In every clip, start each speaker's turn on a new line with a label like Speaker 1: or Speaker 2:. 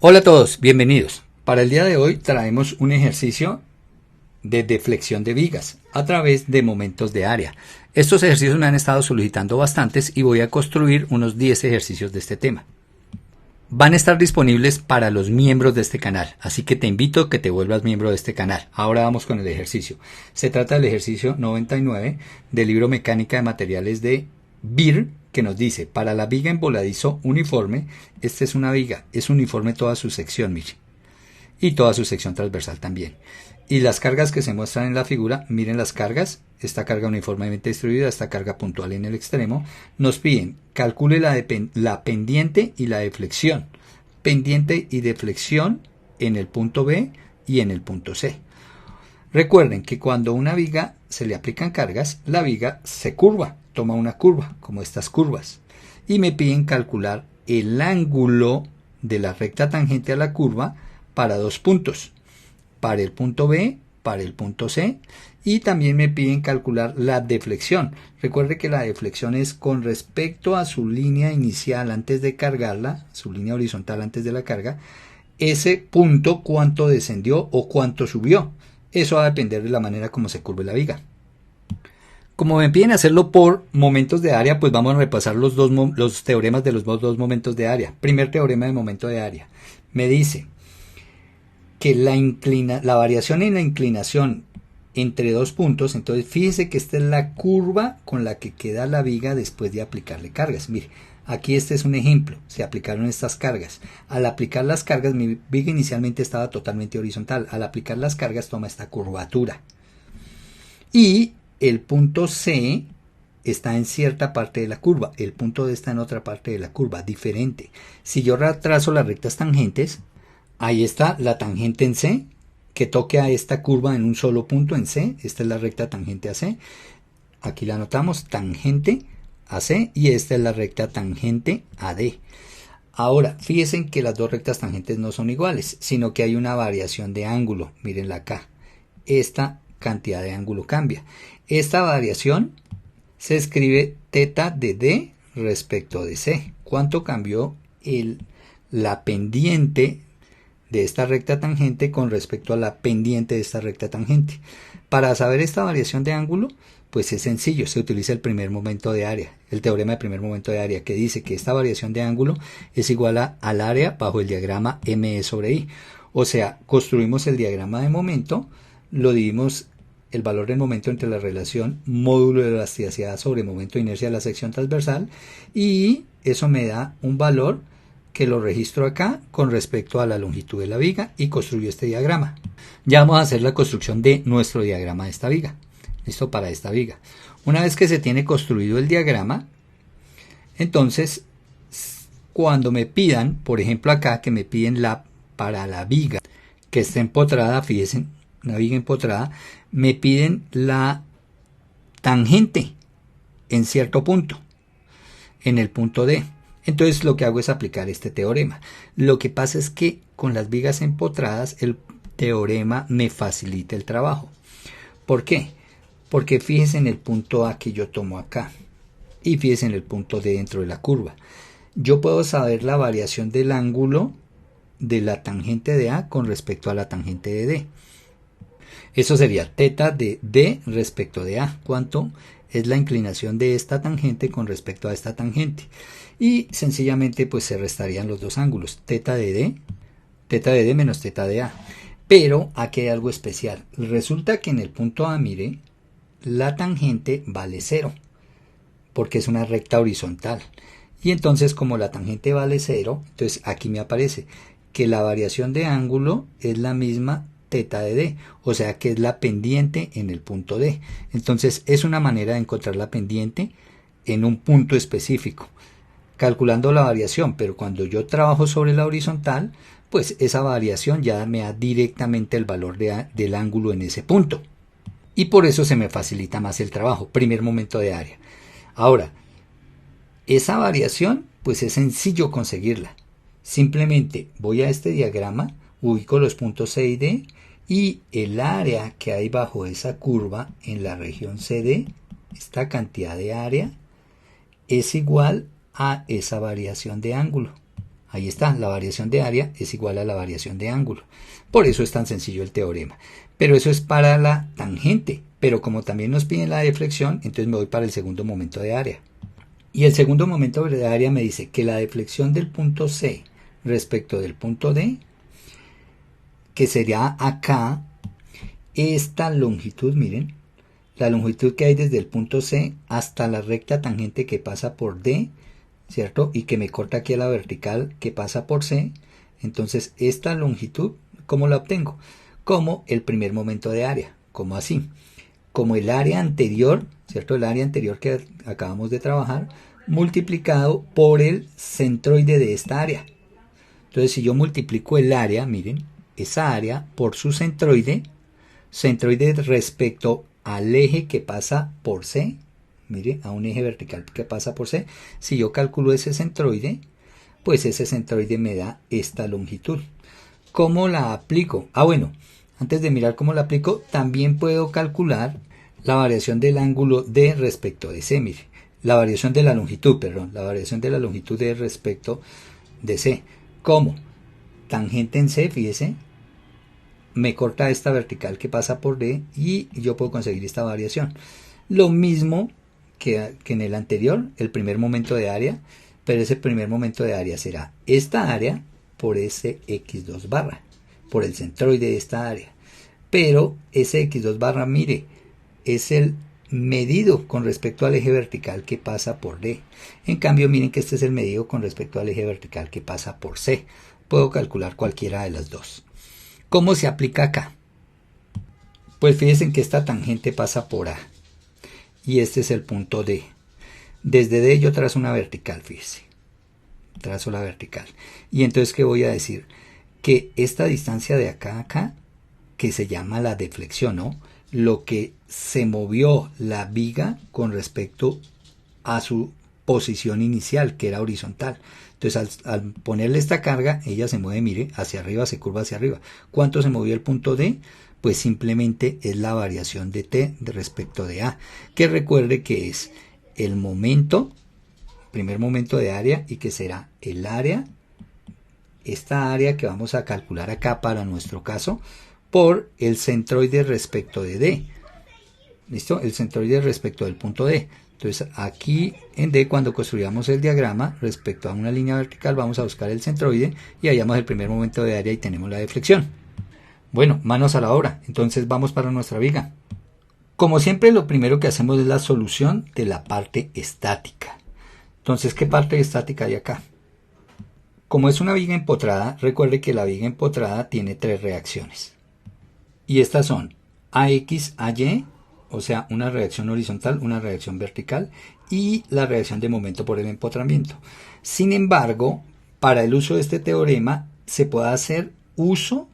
Speaker 1: Hola a todos, bienvenidos. Para el día de hoy traemos un ejercicio de deflexión de vigas a través de momentos de área. Estos ejercicios me han estado solicitando bastantes y voy a construir unos 10 ejercicios de este tema. Van a estar disponibles para los miembros de este canal, así que te invito a que te vuelvas miembro de este canal. Ahora vamos con el ejercicio. Se trata del ejercicio 99 del libro Mecánica de Materiales de Beer, que nos dice, para la viga en voladizo uniforme, esta es una viga, es uniforme toda su sección, mire, y toda su sección transversal también. Y las cargas que se muestran en la figura, miren las cargas, esta carga uniformemente distribuida, esta carga puntual en el extremo, nos piden, calcule la pendiente y la deflexión, pendiente y deflexión en el punto B y en el punto C. Recuerden que cuando a una viga se le aplican cargas, la viga se curva, toma una curva, como estas curvas, y me piden calcular el ángulo de la recta tangente a la curva para dos puntos, para el punto B, para el punto C, y también me piden calcular la deflexión. Recuerde que la deflexión es con respecto a su línea inicial antes de cargarla, su línea horizontal antes de la carga, ese punto cuánto descendió o cuánto subió. Eso va a depender de la manera como se curve la viga. Como me piden hacerlo por momentos de área, pues vamos a repasar los teoremas de los dos momentos de área. Primer teorema de momento de área. Me dice que la variación en la inclinación entre dos puntos, entonces fíjese que esta es la curva con la que queda la viga después de aplicarle cargas. Mire, aquí este es un ejemplo, se aplicaron estas cargas. Al aplicar las cargas, mi viga inicialmente estaba totalmente horizontal. Al aplicar las cargas toma esta curvatura. Y el punto C está en cierta parte de la curva, el punto D está en otra parte de la curva, diferente. Si yo trazo las rectas tangentes, ahí está la tangente en C, que toque a esta curva en un solo punto en C, esta es la recta tangente a C, aquí la anotamos, tangente a C, y esta es la recta tangente a D. Ahora, fíjense que las dos rectas tangentes no son iguales, sino que hay una variación de ángulo, mírenla acá, esta cantidad de ángulo cambia. Esta variación se escribe teta de D respecto de C. ¿Cuánto cambió la pendiente de esta recta tangente con respecto a la pendiente de esta recta tangente? Para saber esta variación de ángulo, pues es sencillo, se utiliza el primer momento de área, el teorema de primer momento de área, que dice que esta variación de ángulo es igual al área bajo el diagrama ME sobre I. O sea, construimos el diagrama de momento, lo dividimos el valor del momento entre la relación módulo de elasticidad sobre momento de inercia de la sección transversal, y eso me da un valor que lo registro acá con respecto a la longitud de la viga y construyo este diagrama. Ya vamos a hacer la construcción de nuestro diagrama de esta viga. Listo, para esta viga. Una vez que se tiene construido el diagrama, entonces cuando me pidan, por ejemplo acá que me piden para la viga que está empotrada, fíjense, una viga empotrada, me piden la tangente en cierto punto, en el punto D. Entonces lo que hago es aplicar este teorema. Lo que pasa es que con las vigas empotradas el teorema me facilita el trabajo. ¿Por qué? Porque fíjense en el punto A que yo tomo acá y fíjense en el punto D dentro de la curva. Yo puedo saber la variación del ángulo de la tangente de A con respecto a la tangente de D. Eso sería teta de D respecto de A. ¿Cuánto es la inclinación de esta tangente con respecto a esta tangente? Y sencillamente pues se restarían los dos ángulos, teta de D menos teta de A. Pero aquí hay algo especial. Resulta que en el punto A, mire, la tangente vale 0, porque es una recta horizontal. Y entonces como la tangente vale 0, entonces aquí me aparece que la variación de ángulo es la misma teta de D, o sea que es la pendiente en el punto D. Entonces es una manera de encontrar la pendiente en un punto específico, calculando la variación, pero cuando yo trabajo sobre la horizontal, pues esa variación ya me da directamente el valor del ángulo en ese punto. Y por eso se me facilita más el trabajo, primer momento de área. Ahora, esa variación, pues es sencillo conseguirla. Simplemente voy a este diagrama, ubico los puntos C y D, y el área que hay bajo esa curva en la región CD, esta cantidad de área, es igual a esa variación de ángulo. Ahí está, la variación de área es igual a la variación de ángulo. Por eso es tan sencillo el teorema. Pero eso es para la tangente. Pero como también nos piden la deflexión, entonces me voy para el segundo momento de área. Y el segundo momento de área me dice que la deflexión del punto C respecto del punto D, que sería acá, esta longitud, miren, la longitud que hay desde el punto C hasta la recta tangente que pasa por D, ¿cierto? Y que me corta aquí a la vertical que pasa por C. Entonces, esta longitud, ¿cómo la obtengo? Como el primer momento de área, como así. Como el área anterior, ¿cierto? El área anterior que acabamos de trabajar, multiplicado por el centroide de esta área. Entonces, si yo multiplico el área, miren, esa área por su centroide respecto al eje que pasa por C, mire, a un eje vertical que pasa por C, si yo calculo ese centroide, pues ese centroide me da esta longitud. ¿Cómo la aplico? Bueno, antes de mirar cómo la aplico, también puedo calcular la variación del ángulo D respecto de C, mire, la variación de la longitud, perdón, la variación de la longitud D respecto de C. ¿Cómo? Tangente en C, fíjese, me corta esta vertical que pasa por D y yo puedo conseguir esta variación. Lo mismo que en el anterior, el primer momento de área, pero ese primer momento de área será esta área por ese x2 barra, por el centroide de esta área. Pero ese x2 barra, mire, es el medido con respecto al eje vertical que pasa por D. En cambio, miren que este es el medido con respecto al eje vertical que pasa por C. Puedo calcular cualquiera de las dos. ¿Cómo se aplica acá? Pues fíjense que esta tangente pasa por A y este es el punto D. Desde D yo trazo una vertical, fíjense. Trazo la vertical. Y entonces, ¿qué voy a decir? Que esta distancia de acá a acá, que se llama la deflexión, ¿no? Lo que se movió la viga con respecto a su posición inicial, que era horizontal. Entonces, al ponerle esta carga, ella se mueve, mire, hacia arriba, se curva hacia arriba. ¿Cuánto se movió el punto D? Pues simplemente es la variación de T respecto de A, que recuerde que es el momento, primer momento de área, y que será el área, esta área que vamos a calcular acá para nuestro caso, por el centroide respecto de D. ¿Listo? El centroide respecto del punto D. Entonces aquí en D, cuando construyamos el diagrama respecto a una línea vertical, vamos a buscar el centroide y hallamos el primer momento de área y tenemos la deflexión. Bueno, manos a la obra. Entonces vamos para nuestra viga. Como siempre, lo primero que hacemos es la solución de la parte estática. Entonces, ¿qué parte estática hay acá? Como es una viga empotrada, recuerde que la viga empotrada tiene tres reacciones. Y estas son AX, AY, o sea, una reacción horizontal, una reacción vertical y la reacción de momento por el empotramiento. Sin embargo, para el uso de este teorema se puede hacer uso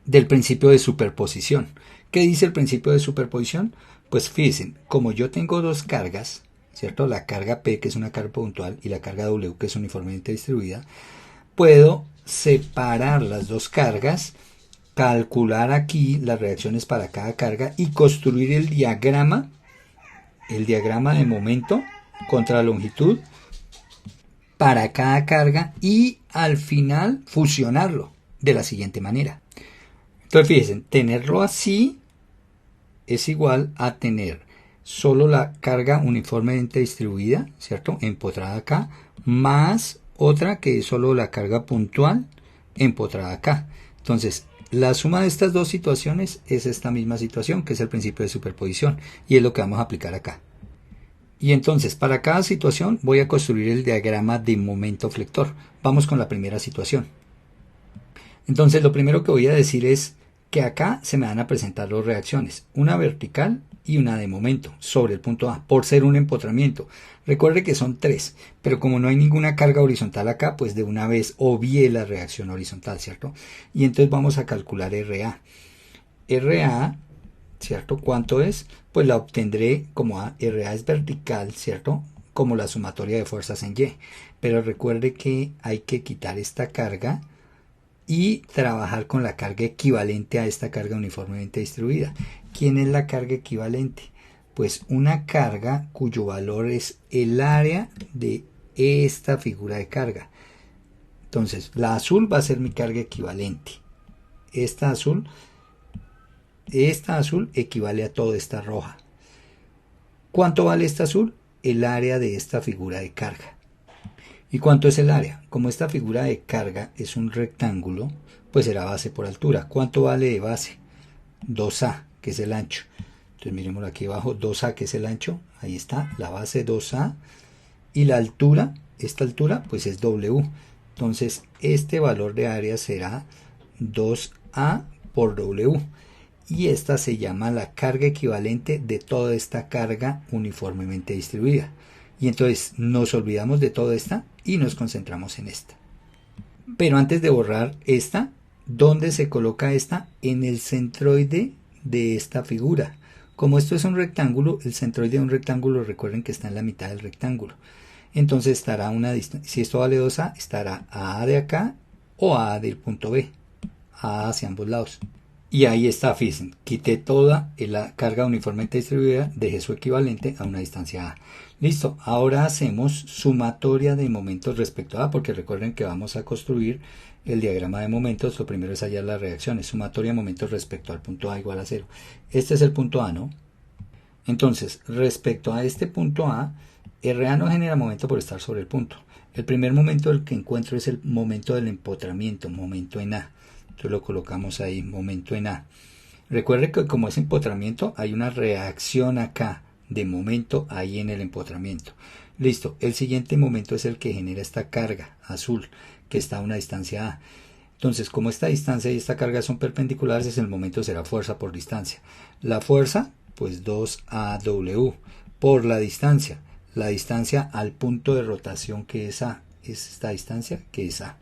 Speaker 1: del principio de superposición. ¿Qué dice el principio de superposición? Pues fíjense, como yo tengo dos cargas, ¿cierto? La carga P, que es una carga puntual, y la carga W, que es uniformemente distribuida, puedo separar las dos cargas, calcular aquí las reacciones para cada carga y construir el diagrama de momento contra longitud para cada carga y al final fusionarlo de la siguiente manera. Entonces fíjense, tenerlo así es igual a tener solo la carga uniformemente distribuida, ¿cierto? Empotrada acá, más otra que es solo la carga puntual empotrada acá. Entonces, la suma de estas dos situaciones es esta misma situación, que es el principio de superposición, y es lo que vamos a aplicar acá. Y entonces, para cada situación voy a construir el diagrama de momento flector. Vamos con la primera situación. Entonces, lo primero que voy a decir es que acá se me van a presentar dos reacciones, una vertical y una de momento sobre el punto A, por ser un empotramiento. Recuerde que son tres, pero como no hay ninguna carga horizontal acá, pues de una vez obvié la reacción horizontal, ¿cierto? Y entonces vamos a calcular RA. RA, ¿cierto? ¿Cuánto es? Pues la obtendré como RA es vertical, ¿cierto? Como la sumatoria de fuerzas en Y. Pero recuerde que hay que quitar esta carga y trabajar con la carga equivalente a esta carga uniformemente distribuida. ¿Quién es la carga equivalente? Pues una carga cuyo valor es el área de esta figura de carga. Entonces, la azul va a ser mi carga equivalente. Esta azul equivale a toda esta roja. ¿Cuánto vale esta azul? El área de esta figura de carga. ¿Y cuánto es el área? Como esta figura de carga es un rectángulo, pues será base por altura. ¿Cuánto vale de base? 2A, que es el ancho. Entonces miremos aquí abajo, 2A, que es el ancho. Ahí está, la base 2A. Y la altura, esta altura, pues es W. Entonces, este valor de área será 2A por W. Y esta se llama la carga equivalente de toda esta carga uniformemente distribuida. Y entonces nos olvidamos de toda esta y nos concentramos en esta. Pero antes de borrar esta, ¿dónde se coloca esta? En el centroide de esta figura. Como esto es un rectángulo, el centroide de un rectángulo, recuerden que está en la mitad del rectángulo. Entonces estará una distancia, si esto vale 2A, estará A de acá o A del punto B. A hacia ambos lados. Y ahí está, fíjense, quité toda la carga uniformemente distribuida, dejé su equivalente a una distancia A. Listo, ahora hacemos sumatoria de momentos respecto a A, porque recuerden que vamos a construir el diagrama de momentos. Lo primero es hallar las reacciones, sumatoria de momentos respecto al punto A igual a 0. Este es el punto A, ¿no? Entonces, respecto a este punto A, RA no genera momento por estar sobre el punto. El primer momento del que encuentro es el momento del empotramiento, momento en A. Entonces lo colocamos ahí, momento en A. Recuerde que como es empotramiento, hay una reacción acá de momento ahí en el empotramiento. Listo, el siguiente momento es el que genera esta carga azul, que está a una distancia A. Entonces, como esta distancia y esta carga son perpendiculares, el momento será fuerza por distancia. La fuerza, pues 2AW por la distancia al punto de rotación que es A, es esta distancia que es A.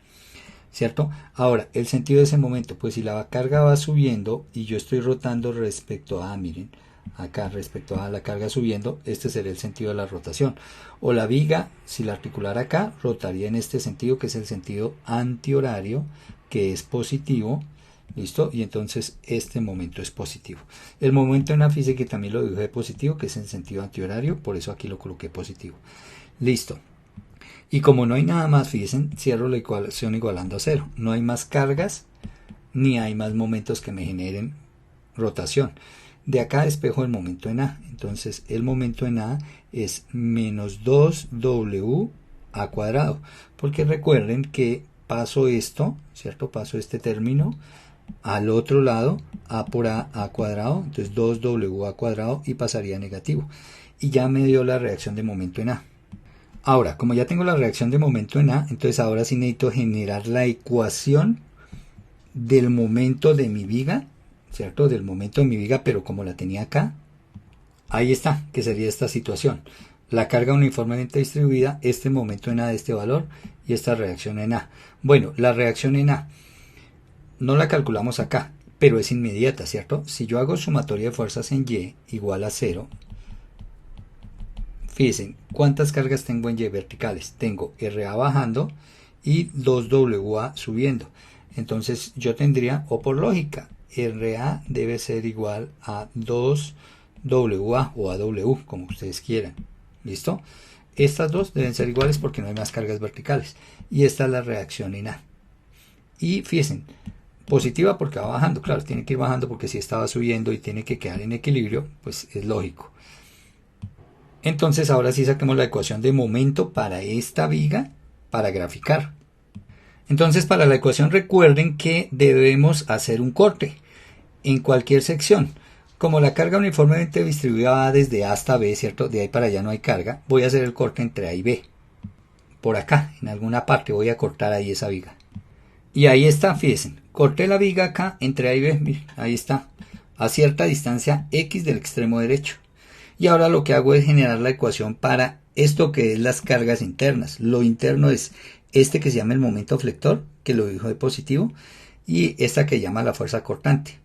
Speaker 1: ¿Cierto? Ahora, el sentido de ese momento, pues si la carga va subiendo y yo estoy rotando respecto a, miren, acá respecto a la carga subiendo, este sería el sentido de la rotación. O la viga, si la articulara acá, rotaría en este sentido, que es el sentido antihorario, que es positivo. ¿Listo? Y entonces este momento es positivo. El momento en la física que también lo dibujé positivo, que es en sentido antihorario, por eso aquí lo coloqué positivo. Listo. Y como no hay nada más, fíjense, cierro la ecuación igualando a 0. No hay más cargas, ni hay más momentos que me generen rotación. De acá despejo el momento en A. Entonces el momento en A es menos 2W a cuadrado. Porque recuerden que paso esto, ¿cierto? Paso este término al otro lado, A por A cuadrado. Entonces 2W a cuadrado y pasaría a negativo. Y ya me dio la reacción de momento en A. Ahora, como ya tengo la reacción de momento en A, entonces ahora sí necesito generar la ecuación del momento de mi viga, ¿cierto? Del momento de mi viga, pero como la tenía acá, ahí está, que sería esta situación. La carga uniformemente distribuida, este momento en A de este valor y esta reacción en A. Bueno, la reacción en A no la calculamos acá, pero es inmediata, ¿cierto? Si yo hago sumatoria de fuerzas en Y igual a 0, fíjense, ¿cuántas cargas tengo en Y verticales? Tengo RA bajando y 2WA subiendo. Entonces yo tendría, o por lógica, RA debe ser igual a 2WA o AW, como ustedes quieran. ¿Listo? Estas dos deben ser iguales porque no hay más cargas verticales. Y esta es la reacción en A. Y fíjense, positiva porque va bajando. Claro, tiene que ir bajando porque si estaba subiendo y tiene que quedar en equilibrio, pues es lógico. Entonces ahora sí saquemos la ecuación de momento para esta viga para graficar. Entonces para la ecuación recuerden que debemos hacer un corte en cualquier sección. Como la carga uniformemente distribuida va desde A hasta B, ¿cierto? De ahí para allá no hay carga. Voy a hacer el corte entre A y B. Por acá, en alguna parte voy a cortar ahí esa viga. Y ahí está, fíjense. Corté la viga acá entre A y B. Miren, ahí está. A cierta distancia X del extremo derecho. Y ahora lo que hago es generar la ecuación para esto que es las cargas internas. Lo interno es este que se llama el momento flector, que lo dijo de positivo, y esta que llama la fuerza cortante.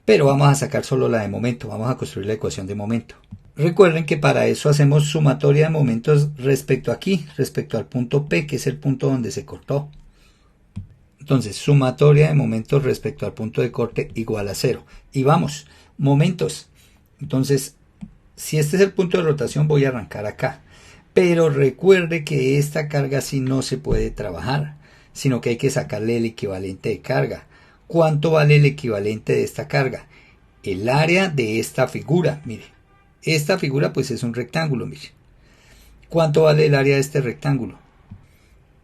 Speaker 1: Pero vamos a sacar solo la de momento, vamos a construir la ecuación de momento. Recuerden que para eso hacemos sumatoria de momentos respecto aquí, respecto al punto P, que es el punto donde se cortó. Entonces, sumatoria de momentos respecto al punto de corte igual a 0. Y vamos, momentos. Entonces, si este es el punto de rotación, voy a arrancar acá. Pero recuerde que esta carga sí no se puede trabajar. sino que hay que sacarle el equivalente de carga. ¿Cuánto vale el equivalente de esta carga? El área de esta figura, mire. Esta figura pues es un rectángulo, mire. ¿Cuánto vale el área de este rectángulo?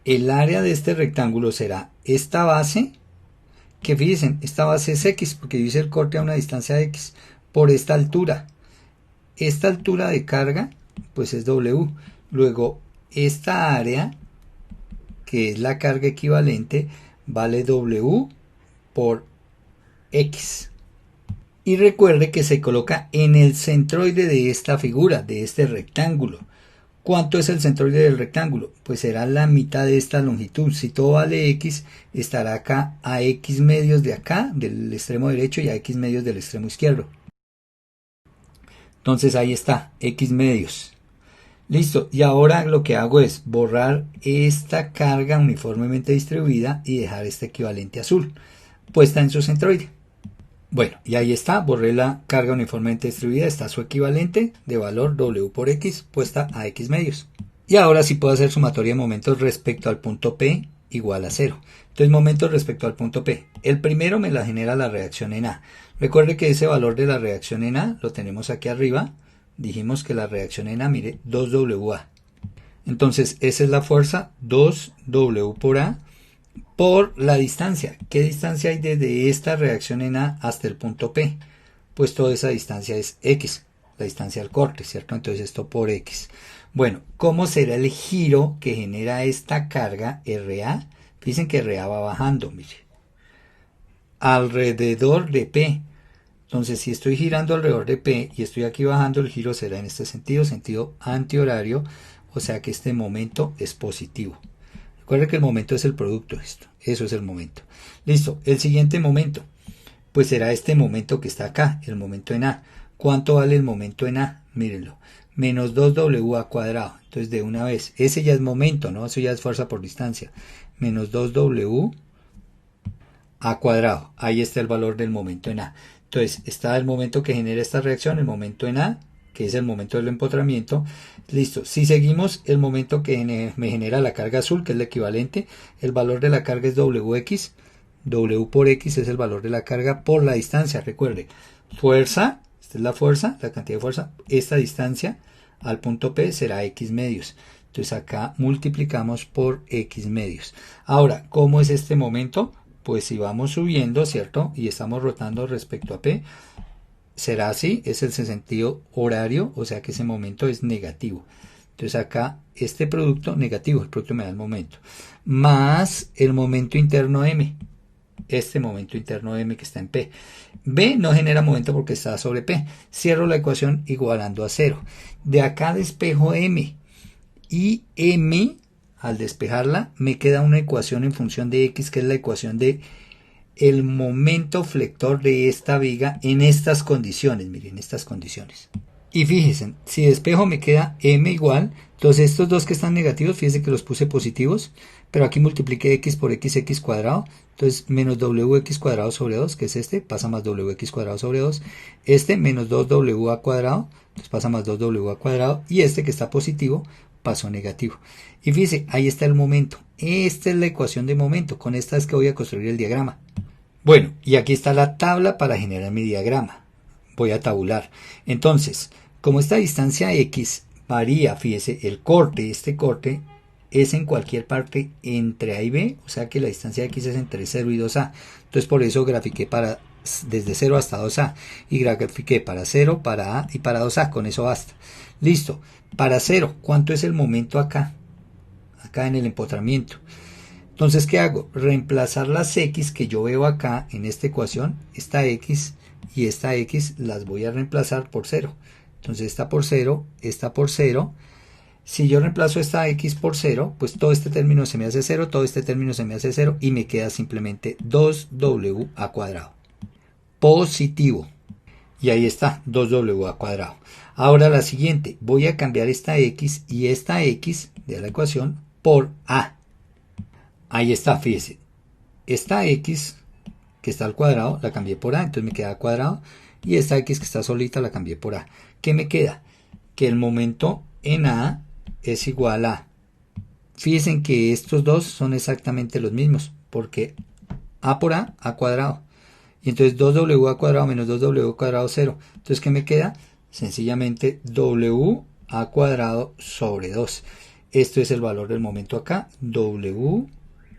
Speaker 1: El área de este rectángulo será esta base, que fíjense, esta base es X, porque yo hice el corte a una distancia de X, por esta altura. Esta altura de carga pues es W. Luego esta área, que es la carga equivalente, vale W por X. Y recuerde que se coloca en el centroide de esta figura, de este rectángulo. ¿Cuánto es el centroide del rectángulo? Pues será la mitad de esta longitud. Si todo vale X, estará acá a X medios de acá, del extremo derecho, y a X medios del extremo izquierdo. Entonces ahí está, X medios. Listo, y ahora lo que hago es borrar esta carga uniformemente distribuida y dejar este equivalente azul, puesta en su centroide. Bueno, y ahí está, borré la carga uniformemente distribuida, está su equivalente de valor W por X puesta a X medios. Y ahora sí puedo hacer sumatoria de momentos respecto al punto P igual a 0. Entonces, momentos respecto al punto P. El primero me la genera la reacción en A. Recuerde que ese valor de la reacción en A lo tenemos aquí arriba. Dijimos que la reacción en A, mire, 2WA. Entonces, esa es la fuerza, 2W por A, por la distancia. ¿Qué distancia hay desde esta reacción en A hasta el punto P? Pues toda esa distancia es X, la distancia al corte, ¿cierto? Entonces esto por X. Bueno, ¿cómo será el giro que genera esta carga RA? Fíjense que RA va bajando, mire, alrededor de P. Entonces, si estoy girando alrededor de P y estoy aquí bajando, el giro será en este sentido, sentido antihorario, o sea que este momento es positivo. Recuerden que el momento es el producto de esto, eso es el momento. Listo, el siguiente momento, pues será este momento que está acá, el momento en A. ¿Cuánto vale el momento en A? Mírenlo, menos 2WA cuadrado. Entonces, de una vez, ese ya es momento, ¿no? Eso ya es fuerza por distancia. Menos 2W A cuadrado, ahí está el valor del momento en A. Entonces, está el momento que genera esta reacción, el momento en A, que es el momento del empotramiento. Listo, si seguimos el momento que me genera la carga azul, que es el equivalente, el valor de la carga es WX. W por X es el valor de la carga por la distancia. Recuerde, fuerza, esta es la fuerza, la cantidad de fuerza, esta distancia al punto P será X medios. Entonces acá multiplicamos por X medios. Ahora, ¿cómo es este momento? Pues si vamos subiendo, ¿cierto? Y estamos rotando respecto a P, será así, es el sentido horario, o sea que ese momento es negativo. Entonces acá este producto negativo, el producto me da el momento, más el momento interno M, este momento interno M que está en P. B no genera momento porque está sobre P. Cierro la ecuación igualando a 0. De acá despejo M y M, al despejarla, me queda una ecuación en función de X, que es la ecuación de el momento flector de esta viga en estas condiciones, miren, estas condiciones. Y fíjense, si despejo me queda M igual, entonces estos dos que están negativos, fíjense que los puse positivos, pero aquí multipliqué X por XX cuadrado, entonces menos WX cuadrado sobre 2, que es este, pasa más WX cuadrado sobre 2, este menos 2WA cuadrado, entonces pasa más 2WA cuadrado, y este que está positivo, pasó negativo. Y fíjense, ahí está el momento, esta es la ecuación de momento, con esta es que voy a construir el diagrama. Bueno, y aquí está la tabla para generar mi diagrama. Voy a tabular. Entonces, como esta distancia X varía, fíjese, el corte, este corte es en cualquier parte entre A y B, o sea que la distancia X es entre 0 y 2A. Entonces por eso grafiqué desde 0 hasta 2A y grafiqué para 0, para A y para 2A, con eso basta. Listo, para 0, ¿cuánto es el momento acá? Acá en el empotramiento. Entonces, ¿qué hago? Reemplazar las X que yo veo acá en esta ecuación, esta X y esta X las voy a reemplazar por 0. Entonces, esta por 0, esta por 0. Si yo reemplazo esta X por 0, pues todo este término se me hace 0, todo este término se me hace 0 y me queda simplemente 2WA cuadrado. Positivo. Y ahí está, 2WA cuadrado. Ahora la siguiente, voy a cambiar esta X y esta X de la ecuación por A. Ahí está, fíjese, esta X que está al cuadrado la cambié por A, entonces me queda cuadrado, y esta X que está solita la cambié por A. ¿Qué me queda? Que el momento en A es igual a fíjense que estos dos son exactamente los mismos, porque A por A cuadrado. Y entonces 2W cuadrado menos 2W cuadrado 0. Entonces, ¿qué me queda? Sencillamente W A cuadrado sobre 2. Esto es el valor del momento acá, W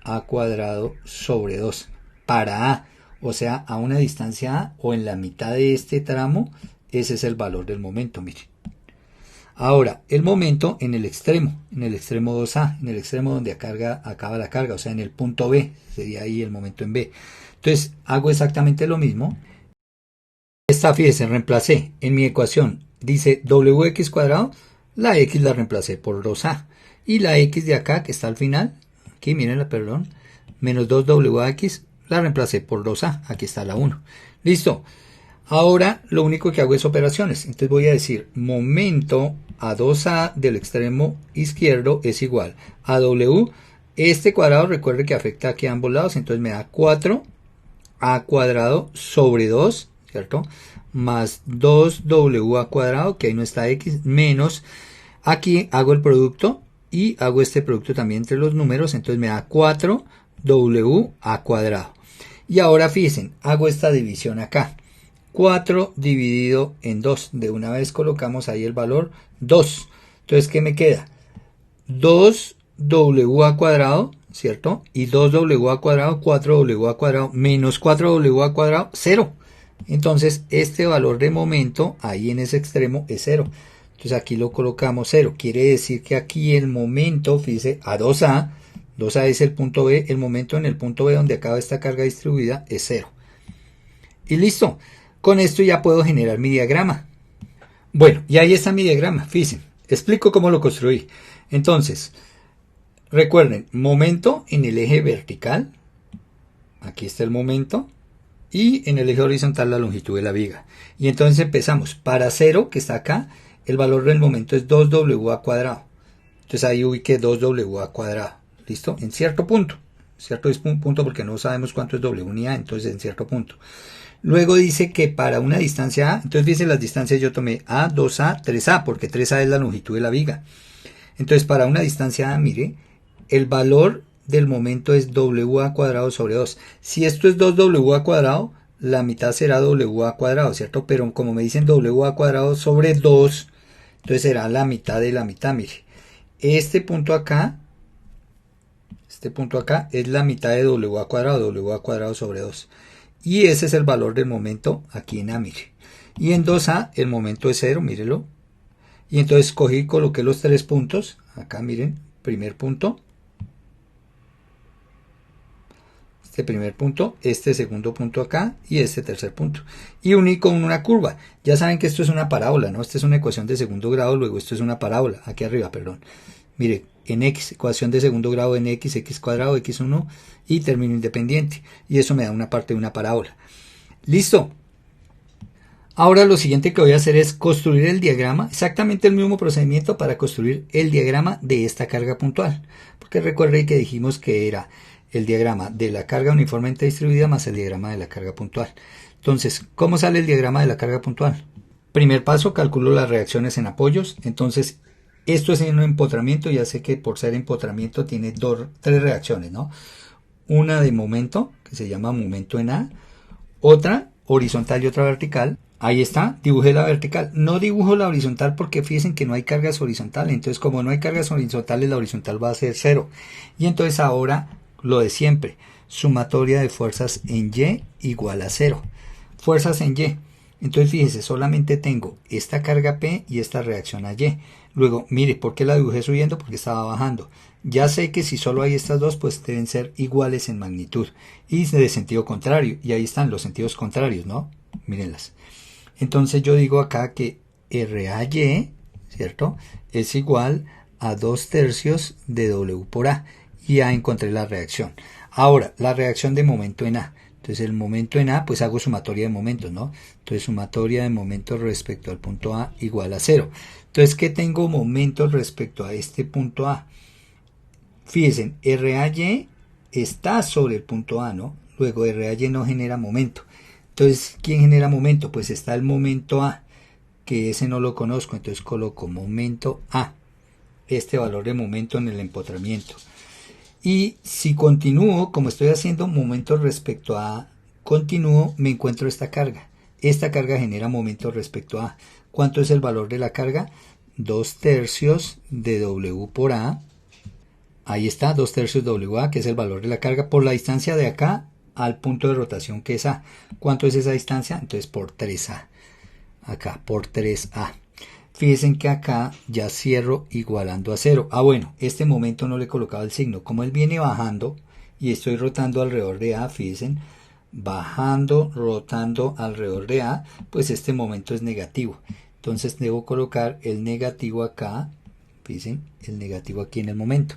Speaker 1: A cuadrado sobre 2 para A, o sea, a una distancia A o en la mitad de este tramo, ese es el valor del momento, mire. Ahora, el momento en el extremo 2A, en el extremo donde acaba la carga, o sea, en el punto B, sería ahí el momento en B. Entonces, hago exactamente lo mismo. Esta, fíjense, reemplacé en mi ecuación, dice Wx cuadrado, la x la reemplacé por 2A. Y la x de acá, que está al final, aquí, mírenla, perdón, menos 2Wx, la reemplacé por 2A, aquí está la 1. Listo. Ahora lo único que hago es operaciones. Entonces voy a decir momento a 2A del extremo izquierdo es igual a W. Este cuadrado recuerde que afecta aquí a ambos lados. Entonces me da 4A cuadrado sobre 2, ¿cierto? Más 2W cuadrado, que ahí no está X, menos. Aquí hago el producto y hago este producto también entre los números. Entonces me da 4W cuadrado. Y ahora fíjense, hago esta división acá. 4 dividido en 2. De una vez colocamos ahí el valor 2. Entonces, ¿qué me queda? 2W cuadrado, ¿cierto? Y 2W cuadrado, 4W cuadrado, menos 4W cuadrado, 0. Entonces, este valor de momento, ahí en ese extremo, es 0. Entonces, aquí lo colocamos 0. Quiere decir que aquí el momento, fíjese, a 2A, 2A es el punto B, el momento en el punto B donde acaba esta carga distribuida es 0. Y listo. Con esto ya puedo generar mi diagrama. Bueno, y ahí está mi diagrama, fíjense. Explico cómo lo construí. Entonces, recuerden, momento en el eje vertical. Aquí está el momento. Y en el eje horizontal la longitud de la viga. Y entonces empezamos. Para 0, que está acá, el valor del momento es 2W cuadrado. Entonces ahí ubiqué 2W cuadrado. ¿Listo? En cierto punto. Cierto es un punto porque no sabemos cuánto es W ni A, entonces en cierto punto. Luego dice que para una distancia A, entonces fíjense las distancias yo tomé A, 2A, 3A, porque 3A es la longitud de la viga. Entonces para una distancia A, mire, el valor del momento es WA cuadrado sobre 2. Si esto es 2WA cuadrado, la mitad será WA cuadrado, ¿cierto? Pero como me dicen WA cuadrado sobre 2, entonces será la mitad de la mitad, mire. Este punto acá es la mitad de WA cuadrado sobre 2. Y ese es el valor del momento aquí en A, mire. Y en 2A el momento es 0, mírelo. Y entonces cogí y coloqué los 3 puntos. Acá miren, primer punto. Este primer punto, este segundo punto acá y este tercer punto. Y uní con una curva. Ya saben que esto es una parábola, ¿no? Esta es una ecuación de segundo grado, luego esto es una parábola. Aquí arriba, perdón. Mire, en X, ecuación de segundo grado en X, X cuadrado, X1 y término independiente. Y eso me da una parte de una parábola. Listo. Ahora lo siguiente que voy a hacer es construir el diagrama, exactamente el mismo procedimiento para construir el diagrama de esta carga puntual. Porque recuerden que dijimos que era el diagrama de la carga uniformemente distribuida más el diagrama de la carga puntual. Entonces, ¿cómo sale el diagrama de la carga puntual? Primer paso, calculo las reacciones en apoyos. Entonces, esto es en un empotramiento, ya sé que por ser empotramiento tiene tres reacciones, ¿no? Una de momento, que se llama momento en A, otra horizontal y otra vertical. Ahí está, dibujé la vertical. No dibujo la horizontal porque fíjense que no hay cargas horizontales. Entonces, como no hay cargas horizontales, la horizontal va a ser 0. Y entonces ahora, lo de siempre, sumatoria de fuerzas en Y igual a 0. Fuerzas en Y. Entonces, fíjense, solamente tengo esta carga P y esta reacción a Y. Luego, mire, ¿por qué la dibujé subiendo? Porque estaba bajando. Ya sé que si solo hay estas dos, pues deben ser iguales en magnitud. Y de sentido contrario. Y ahí están los sentidos contrarios, ¿no? Mírenlas. Entonces yo digo acá que RAY, ¿cierto? Es igual a 2/3 de W por A. Y ya encontré la reacción. Ahora, la reacción de momento en A. Entonces el momento en A, pues hago sumatoria de momentos, ¿no? Entonces sumatoria de momentos respecto al punto A igual a 0. Entonces, ¿qué tengo momentos respecto a este punto A? Fíjense, RAY está sobre el punto A, ¿no? Luego RAY no genera momento. Entonces, ¿quién genera momento? Pues está el momento A, que ese no lo conozco, entonces coloco momento A. este valor de momento en el empotramiento. Y si continúo, como estoy haciendo momento respecto a continúo, me encuentro esta carga. Esta carga genera momento respecto a. ¿Cuánto es el valor de la carga? 2/3 de W por A. Ahí está, 2/3 WA, que es el valor de la carga por la distancia de acá al punto de rotación que es A. ¿Cuánto es esa distancia? Entonces por 3A. Acá, por 3A. Fíjense que acá ya cierro igualando a 0. Ah, bueno, este momento no le he colocado el signo. Como él viene bajando y estoy rotando alrededor de A, fíjense, bajando, rotando alrededor de A, pues este momento es negativo. Entonces debo colocar el negativo acá, fíjense, el negativo aquí en el momento.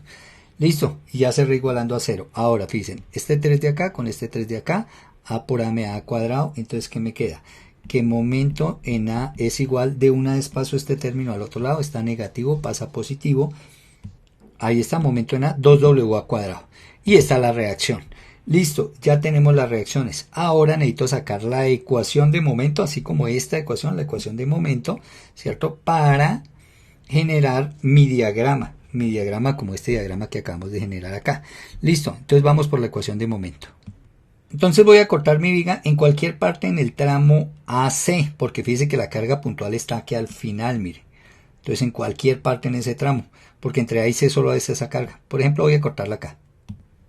Speaker 1: Listo, y ya se reigualando a 0. Ahora, fíjense, este 3 de acá con este 3 de acá, A por A me da cuadrado, entonces ¿qué me queda? Que momento en A es igual, de una vez paso este término al otro lado, está negativo, pasa a positivo, ahí está, momento en A, 2WA cuadrado, y está la reacción. Listo, ya tenemos las reacciones. Ahora necesito sacar la ecuación de momento, así como esta ecuación, la ecuación de momento, ¿cierto? Para generar mi diagrama como este diagrama que acabamos de generar acá. Listo, entonces vamos por la ecuación de momento. Entonces voy a cortar mi viga en cualquier parte en el tramo AC, porque fíjese que la carga puntual está aquí al final, mire. Entonces en cualquier parte en ese tramo, porque entre A y C solo es esa carga. Por ejemplo, voy a cortarla acá.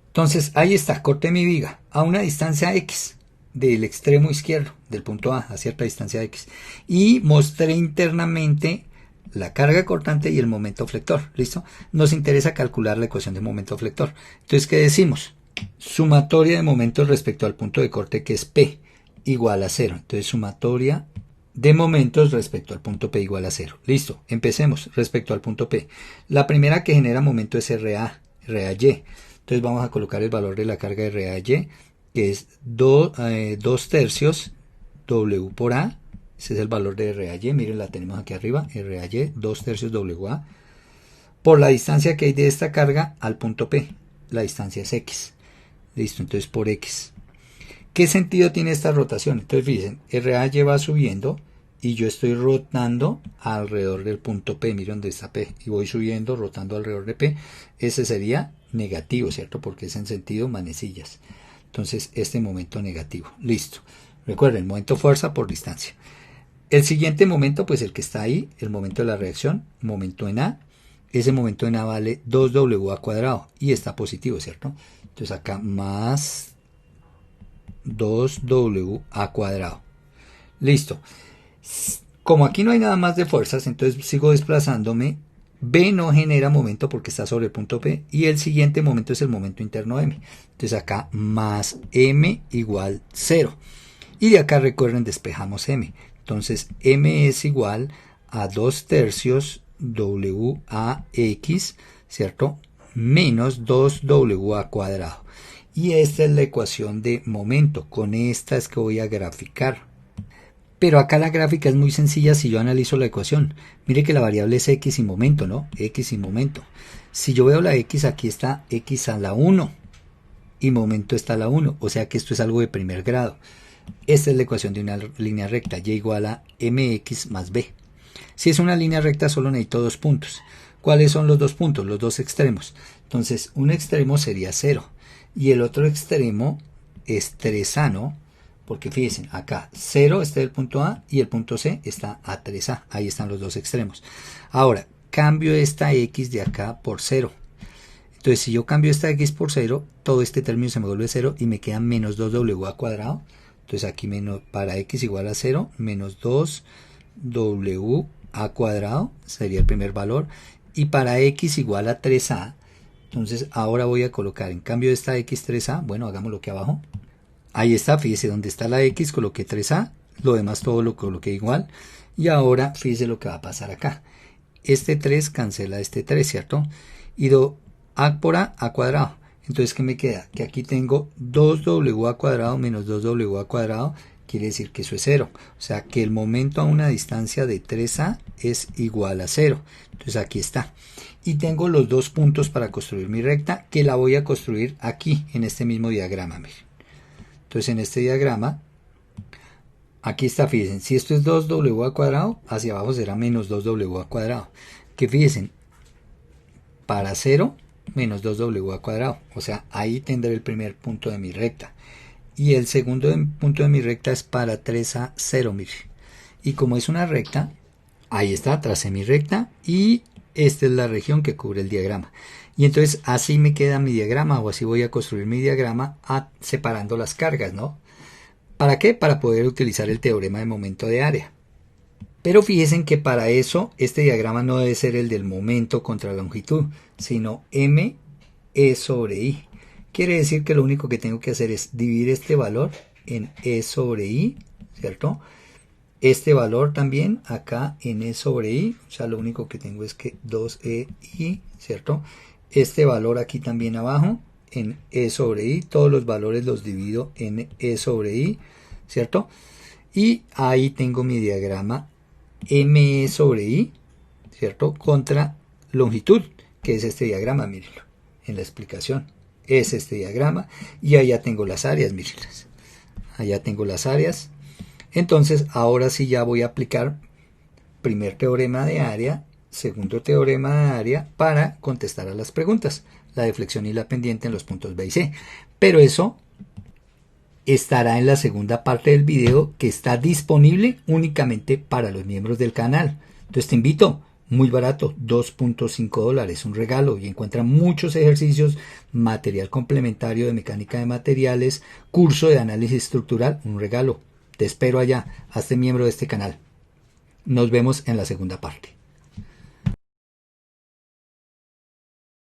Speaker 1: Entonces ahí está, corté mi viga a una distancia X del extremo izquierdo, del punto A a cierta distancia X. Y mostré internamente la carga cortante y el momento flector. ¿Listo? Nos interesa calcular la ecuación de momento flector. Entonces, ¿qué decimos? Sumatoria de momentos respecto al punto de corte, que es P, igual a 0. Entonces, sumatoria de momentos respecto al punto P igual a 0. Listo, empecemos respecto al punto P. La primera que genera momento es RA, RAY. Entonces vamos a colocar el valor de la carga de RAY, que es 2/3 W por A. Ese es el valor de RAY, miren, la tenemos aquí arriba, RAY, 2/3 WA, por la distancia que hay de esta carga al punto P. La distancia es X. Listo, entonces por X. ¿Qué sentido tiene esta rotación? Entonces fíjense, RAY va subiendo y yo estoy rotando alrededor del punto P, miren dónde está P, y voy subiendo, rotando alrededor de P. Ese sería negativo, ¿cierto? Porque es en sentido manecillas. Entonces este momento negativo. Listo. Recuerden, momento fuerza por distancia. El siguiente momento, pues el que está ahí, el momento de la reacción, momento en A. Ese momento en A vale 2WA cuadrado y está positivo, ¿cierto? Entonces acá más 2WA cuadrado. Listo. Como aquí no hay nada más de fuerzas, entonces sigo desplazándome. B no genera momento porque está sobre el punto P y el siguiente momento es el momento interno M. Entonces acá más M igual 0. Y de acá recuerden, despejamos M. Entonces M es igual a 2/3 WAX, ¿cierto? Menos 2WA cuadrado. Y esta es la ecuación de momento. Con esta es que voy a graficar. Pero acá la gráfica es muy sencilla si yo analizo la ecuación. Mire que la variable es X y momento, ¿no? X y momento. Si yo veo la X, aquí está X a la 1 y momento está a la 1. O sea que esto es algo de primer grado. Esta es la ecuación de una línea recta, y igual a mx más b. Si es una línea recta solo necesito dos puntos. ¿Cuáles son los dos puntos? Los dos extremos. Entonces un extremo sería 0 y el otro extremo es 3a, ¿no? Porque fíjense, acá 0 está el punto A y el punto C está a 3a. Ahí están los dos extremos. Ahora, cambio esta X de acá por 0. Entonces si yo cambio esta X por 0, todo este término se me vuelve 0 y me queda menos 2WA cuadrado. Entonces aquí menos, para X igual a 0, menos 2WA cuadrado sería el primer valor. Y para X igual a 3A, entonces ahora voy a colocar, en cambio de esta X 3A, bueno, hagámoslo aquí abajo. Ahí está, fíjese, donde está la X coloqué 3A, lo demás todo lo coloqué igual. Y ahora fíjese lo que va a pasar acá. Este 3 cancela este 3, ¿cierto? Y A por A cuadrado. Entonces, ¿qué me queda? Que aquí tengo 2WA cuadrado menos 2WA cuadrado, quiere decir que eso es 0. O sea, que el momento a una distancia de 3A es igual a 0. Entonces, aquí está. Y tengo los dos puntos para construir mi recta, que la voy a construir aquí, en este mismo diagrama. Miren. Entonces, en este diagrama, aquí está, fíjense, si esto es 2WA cuadrado, hacia abajo será menos 2WA cuadrado. Que fíjense, para 0 menos 2w al cuadrado. O sea, ahí tendré el primer punto de mi recta. Y el segundo punto de mi recta es para 3 a 0, mire. Y como es una recta, ahí está, tracé mi recta y esta es la región que cubre el diagrama. Y entonces así me queda mi diagrama, o así voy a construir mi diagrama separando las cargas, ¿no? ¿Para qué? Para poder utilizar el teorema de momento de área. Pero fíjense que para eso este diagrama no debe ser el del momento contra la longitud, sino ME sobre I. Quiere decir que lo único que tengo que hacer es dividir este valor en E sobre I, ¿cierto? Este valor también acá en E sobre I, o sea, lo único que tengo es que 2EI, ¿cierto? Este valor aquí también abajo en E sobre I, todos los valores los divido en E sobre I, ¿cierto? Y ahí tengo mi diagrama ME sobre I, ¿cierto? Contra longitud, que es este diagrama, mírenlo, en la explicación. Es este diagrama y allá tengo las áreas, mírenlas. Allá tengo las áreas. Entonces, ahora sí ya voy a aplicar primer teorema de área, segundo teorema de área para contestar a las preguntas, la deflexión y la pendiente en los puntos B y C. Pero eso estará en la segunda parte del video, que está disponible únicamente para los miembros del canal. Entonces te invito, muy barato, $2.5, un regalo, y encuentra muchos ejercicios, material complementario de mecánica de materiales, curso de análisis estructural, un regalo. Te espero allá, hazte miembro de este canal. Nos vemos en la segunda parte.